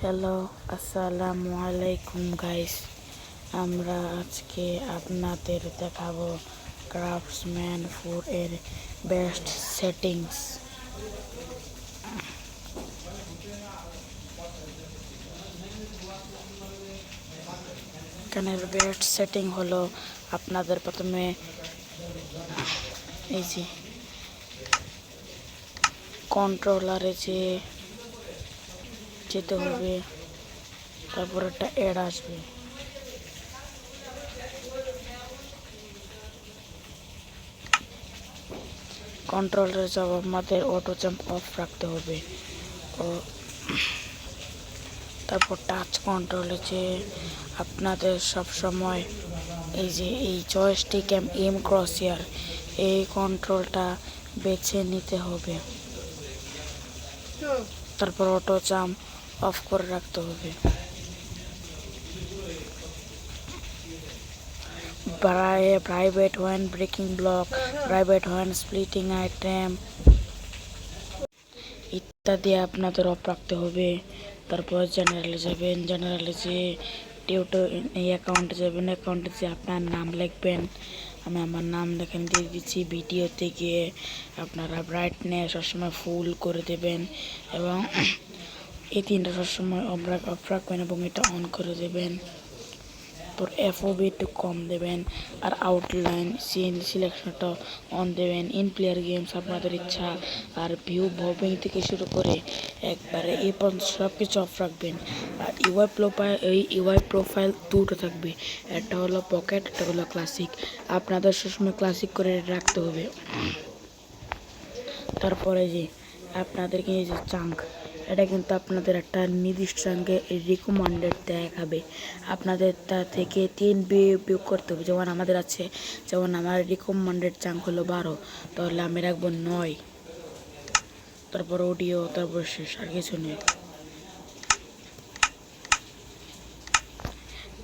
Hello, আসসালামু আলাইকুম guys. আমরা আজকে আপনাদের দেখাবো ক্রাফটসম্যান 4 এর বেস্ট সেটিংস। এখানের বেস্ট সেটিং হলো আপনাদের প্রথমে এই যে কন্ট্রোলারে যেতে হবে, তারপর একটা অ্যাড আসবে। কন্ট্রোলারে যাব আমাদের অটো জাম্প অফ রাখতে হবে। ও তারপর টাচ কন্ট্রোলে আপনাদের সব সময় এই জয়স্টিক এম ক্রসিয়ার এই কন্ট্রোলটা বেছে নিতে হবে। তারপর অটো জাম্প অফ করে রাখতে হবে। Private when breaking block, private when splitting item ইত্যাদি আপনাদের অফ রাখতে হবে। তারপর জেনারেলে যাবেন, জেনারেলে এই অ্যাকাউন্টে যাবেন, অ্যাকাউন্টে আপনার নাম লিখবেন। আমি আমার নাম এখানে দিয়ে দিচ্ছি। ভিডিওতে গিয়ে আপনারা ব্রাইটনেস সবসময় ফুল করে দেবেন এবং এই তিনটা সবসময় অফ রাখবেন এবং এটা অন করে দেবেন। তারপর এফওবি একটু কম দেবেন আর আউটলাইন সিন সিলেকশনটা অন দেবেন। ইন প্লেয়ার গেমস আপনাদের ইচ্ছা আর ভিউ ববিং থেকে শুরু করে একবারে এই পর্যন্ত সব কিছু অফ রাখবেন। আর ইউআই প্রোফাইল দুটো থাকবে, একটা হলো পকেট, একটা হলো ক্লাসিক। আপনাদের সবসময় ক্লাসিক করে রাখতে হবে। তারপরে আপনাদেরকে এই যে চাঙ্ক, এটা কিন্তু আপনাদের একটা নির্দিষ্ট সঙ্গে রিকমেন্ডেড দেখাবে। আপনাদের তা থেকে 3 বিয়োগ করতে হবে। যেমন আমাদের আছে, যেমন আমার রিকমেন্ডেড চাঙ্ক হলো 12, তাহলে আমি রাখবো 9। তারপর অডিও, তারপর শেষ, আর কিছু নেই।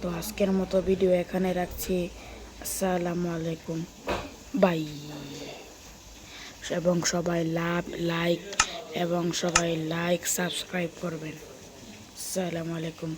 তো আজকের মতো ভিডিও এখানে রাখছি। আসসালামু আলাইকুম, বাই। এবং সবাই লাইক সাবস্ক্রাইব করবেন। আসসালামু আলাইকুম।